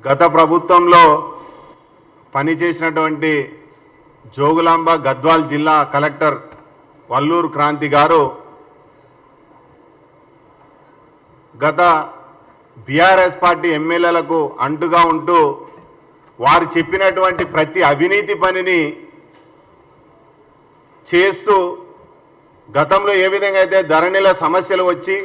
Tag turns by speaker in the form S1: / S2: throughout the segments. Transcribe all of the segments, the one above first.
S1: గత ప్రభుత్వంలో పనిచేసినటువంటి జోగులాంబ గద్వాల్ జిల్లా కలెక్టర్ వల్లూరు క్రాంతి గారు గత బీఆర్ఎస్ పార్టీ ఎమ్మెల్యేలకు అంటుగా ఉంటూ వారు చెప్పినటువంటి ప్రతి అవినీతి పనిని చేస్తూ గతంలో ఏ విధంగా అయితే ధరణిల సమస్యలు వచ్చి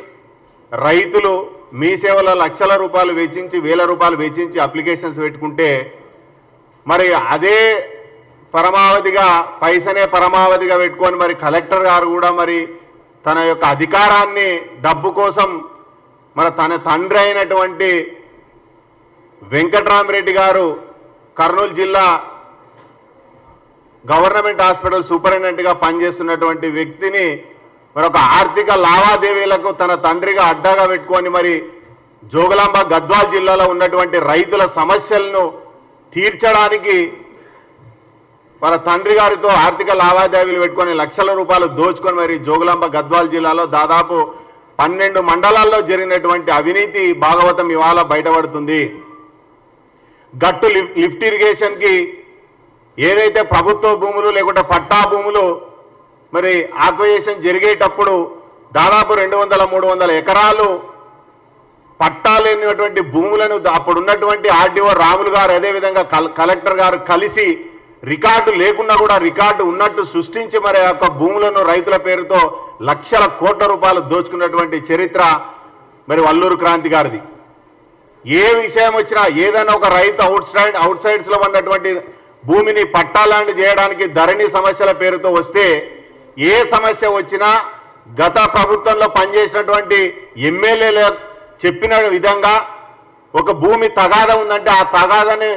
S1: రైతులు మీ సేవలో లక్షల రూపాయలు వెచ్చించి వేల రూపాయలు వెచ్చించి అప్లికేషన్స్ పెట్టుకుంటే మరి అదే పరమావధిగా పైసనే పరమావధిగా పెట్టుకొని మరి కలెక్టర్ గారు కూడా మరి తన యొక్క అధికారాన్ని డబ్బు కోసం మరి తన తండ్రి అయినటువంటి వెంకట్రామరెడ్డి గారు కర్నూలు జిల్లా గవర్నమెంట్ హాస్పిటల్ సూపరింటెండెంట్గా పనిచేస్తున్నటువంటి వ్యక్తిని మరొక ఆర్థిక లావాదేవీలకు తన తండ్రిగా అడ్డాగా పెట్టుకొని మరి జోగులాంబ గద్వాల్ జిల్లాలో ఉన్నటువంటి రైతుల సమస్యలను తీర్చడానికి మన తండ్రి గారితో ఆర్థిక లావాదేవీలు పెట్టుకొని లక్షల రూపాయలు దోచుకొని మరి జోగులాంబ గద్వాల్ జిల్లాలో దాదాపు 12 మండలాల్లో జరిగినటువంటి అవినీతి భాగవతం ఇవాళ బయటపడుతుంది. గట్టు లిఫ్ట్ ఇరిగేషన్కి ఏదైతే ప్రభుత్వ భూములు లేకుంటే పట్టా భూములు మరి ఆక్విజిషన్ జరిగేటప్పుడు దాదాపు 200-300 ఎకరాలు పట్టా లేనటువంటి భూములను అప్పుడున్నటువంటి ఆర్డీఓ రాములు గారు అదేవిధంగా కలెక్టర్ గారు కలిసి రికార్డు లేకున్నా కూడా రికార్డు ఉన్నట్టు సృష్టించి మరి ఆ యొక్క భూములను రైతుల పేరుతో లక్షల కోట్ల రూపాయలు దోచుకున్నటువంటి చరిత్ర మరి వల్లూరు క్రాంతి గారిది. ఏ విషయం వచ్చినా ఏదైనా ఒక రైతు అవుట్ సైడ్స్లో ఉన్నటువంటి భూమిని పట్టాలాంటి చేయడానికి ధరణి సమస్యల పేరుతో వస్తే ఏ సమస్య వచ్చినా గత ప్రభుత్వంలో పనిచేసినటువంటి ఎమ్మెల్యేలు చెప్పిన విధంగా ఒక భూమి తగాదా ఉందంటే ఆ తగాదాన్ని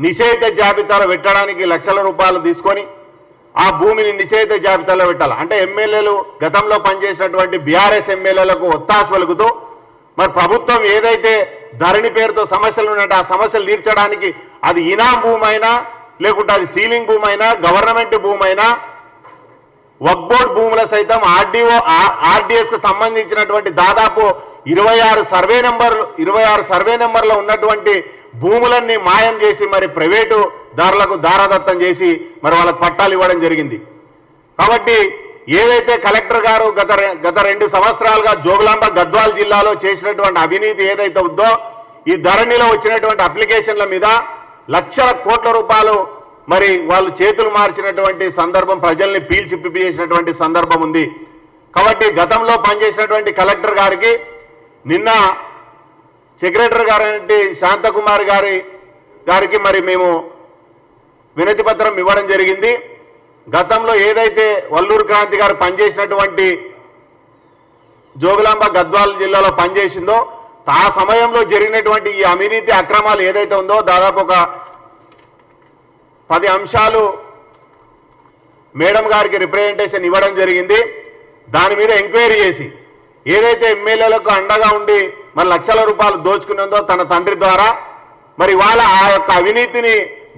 S1: నిషేధిత జాబితాలో పెట్టడానికి లక్షల రూపాయలు తీసుకొని ఆ భూమిని నిషేధిత జాబితాలో పెట్టాలి. అంటే ఎమ్మెల్యేలు గతంలో పనిచేసినటువంటి బీఆర్ఎస్ ఎమ్మెల్యేలకు ఒత్తాసు పలుకుతూ మరి ప్రభుత్వం ఏదైతే ధరణి పేరుతో సమస్యలు ఉన్నాయంటే ఆ సమస్యలు తీర్చడానికి అది ఇనాం భూమి అయినా లేకుంటే అది సీలింగ్ భూమి అయినా గవర్నమెంట్ భూమి అయినా వక్ఫ్ బోర్డు భూముల సైతం ఆర్డీఎస్కు సంబంధించినటువంటి దాదాపు 26 సర్వే నెంబర్లో ఉన్నటువంటి భూములన్నీ మాయం చేసి మరి ప్రైవేటు దారులకు దారాదత్తం చేసి మరి వాళ్ళకు పట్టాలు ఇవ్వడం జరిగింది. కాబట్టి ఏదైతే కలెక్టర్ గారు గత 2 సంవత్సరాలుగా జోగులాంబ గద్వాల్ జిల్లాలో చేసినటువంటి అవినీతి ఏదైతే ఉందో ఈ ధరణిలో వచ్చినటువంటి అప్లికేషన్ల మీద లక్షల కోట్ల రూపాయలు మరి వాళ్ళు చేతులు మార్చినటువంటి సందర్భం ప్రజల్ని పీల్చిపిప్పి చేసినటువంటి సందర్భం ఉంది. కాబట్టి గతంలో పనిచేసినటువంటి కలెక్టర్ గారికి నిన్న సెక్రటరీ గారి శాంతకుమార్ గారికి మరి మేము వినతి పత్రం ఇవ్వడం జరిగింది. గతంలో ఏదైతే వల్లూరు క్రాంతి గారు పనిచేసినటువంటి జోగులాంబ గద్వాల్ జిల్లాలో పనిచేసిందో ఆ సమయంలో జరిగినటువంటి ఈ అవినీతి అక్రమాలు ఏదైతే ఉందో దాదాపు ఒక 10 అంశాలు మేడం గారికి రిప్రజెంటేషన్ ఇవ్వడం జరిగింది. దాని మీద ఎంక్వైరీ చేసి ఏదైతే ఎమ్మెల్యేలకు అండగా ఉండి మరి లక్షల రూపాయలు దోచుకున్నదో తన తండ్రి ద్వారా మరి వాళ్ళ ఆ యొక్క అవినీతిని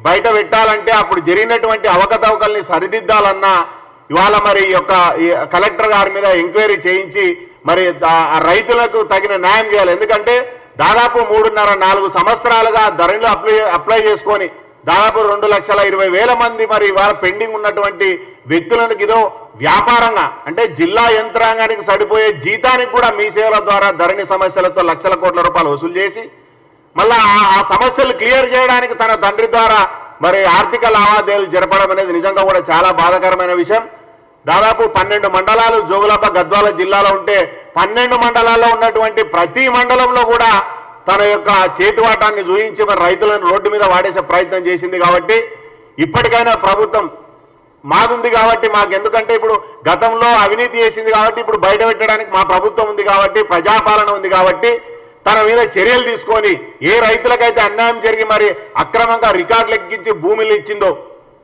S1: బయట పెట్టాలంటే అప్పుడు జరిగినటువంటి అవకతవకల్ని సరిదిద్దాలన్నా ఇవాళ మరి యొక్క కలెక్టర్ గారి మీద ఎంక్వైరీ చేయించి మరి రైతులకు తగిన న్యాయం చేయాలి. ఎందుకంటే దాదాపు 3.5-4 సంవత్సరాలుగా ధరలు అప్లై చేసుకొని దాదాపు 2,20,000 మంది మరి ఇవాళ పెండింగ్ ఉన్నటువంటి వ్యక్తులకు ఇదో వ్యాపారంగా అంటే జిల్లా యంత్రాంగానికి సరిపోయే జీతానికి కూడా మీ సేవల ద్వారా ధరణి సమస్యలతో లక్షల కోట్ల రూపాయలు వసూలు చేసి మళ్ళా ఆ సమస్యలు క్లియర్ చేయడానికి తన తండ్రి ద్వారా మరి ఆర్థిక లావాదేవీలు జరపడం అనేది నిజంగా కూడా చాలా బాధాకరమైన విషయం. దాదాపు 12 మండలాలు జోగులాంబ గద్వాల జిల్లాలో ఉంటే 12 మండలాల్లో ఉన్నటువంటి ప్రతి మండలంలో కూడా తన యొక్క చేతివాటాన్ని చూయించి మరి రైతులను రోడ్డు మీద వాడేసే ప్రయత్నం చేసింది. కాబట్టి ఇప్పటికైనా ప్రభుత్వం మాదుంది కాబట్టి మాకెందుకంటే ఇప్పుడు గతంలో అవినీతి చేసింది కాబట్టి ఇప్పుడు బయట పెట్టడానికి మా ప్రభుత్వం ఉంది కాబట్టి ప్రజాపాలన ఉంది కాబట్టి తన మీద చర్యలు తీసుకొని ఏ రైతులకైతే అన్యాయం జరిగి మరి అక్రమంగా రికార్డులు ఎక్కించి భూములు ఇచ్చిందో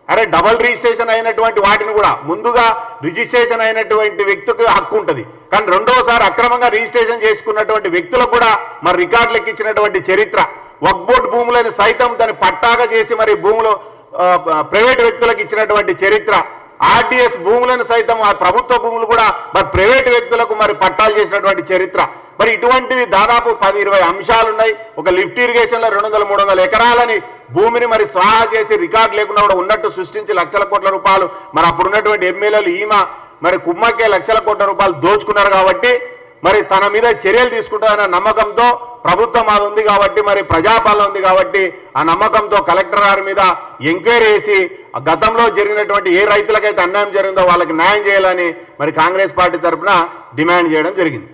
S1: అరే డబల్ రిజిస్ట్రేషన్ అయినటువంటి వాటిని కూడా ముందుగా రిజిస్ట్రేషన్ అయినటువంటి వ్యక్తికి హక్కు ఉంటుంది కానీ రెండోసారి అక్రమంగా రిజిస్ట్రేషన్ చేసుకున్నటువంటి వ్యక్తులకు కూడా మరి రికార్డులు ఎక్కించినటువంటి చరిత్ర వక్ఫ్ బోర్డు భూములను సైతం దాన్ని పట్టాగా చేసి మరి భూములు ప్రైవేట్ వ్యక్తులకు ఇచ్చినటువంటి చరిత్ర ఆర్టీఎస్ భూములను సైతం ఆ ప్రభుత్వ భూములు కూడా మరి ప్రైవేటు వ్యక్తులకు మరి పట్టాలు చేసినటువంటి చరిత్ర. మరి ఇటువంటివి దాదాపు 10-20 అంశాలు ఉన్నాయి. ఒక లిఫ్ట్ ఇరిగేషన్లో 200-300 ఎకరాలని భూమిని మరి స్వాహా చేసి రికార్డు లేకుండా కూడా ఉన్నట్టు సృష్టించి లక్షల కోట్ల రూపాయలు మరి అప్పుడున్నటువంటి ఎమ్మెల్యేలు మరి కుమ్మకే లక్షల కోట్ల రూపాయలు దోచుకున్నారు. కాబట్టి మరి తన మీద చర్యలు తీసుకుంటారన్న నమ్మకంతో ప్రభుత్వం అది ఉంది కాబట్టి మరి ప్రజాపాలన ఉంది కాబట్టి ఆ నమ్మకంతో కలెక్టర్ గారి మీద ఎంక్వైరీ చేసి గతంలో జరిగినటువంటి ఏ రైతులకైతే అన్యాయం జరిగిందో వాళ్ళకి న్యాయం చేయాలని మరి కాంగ్రెస్ పార్టీ తరఫున డిమాండ్ చేయడం జరిగింది.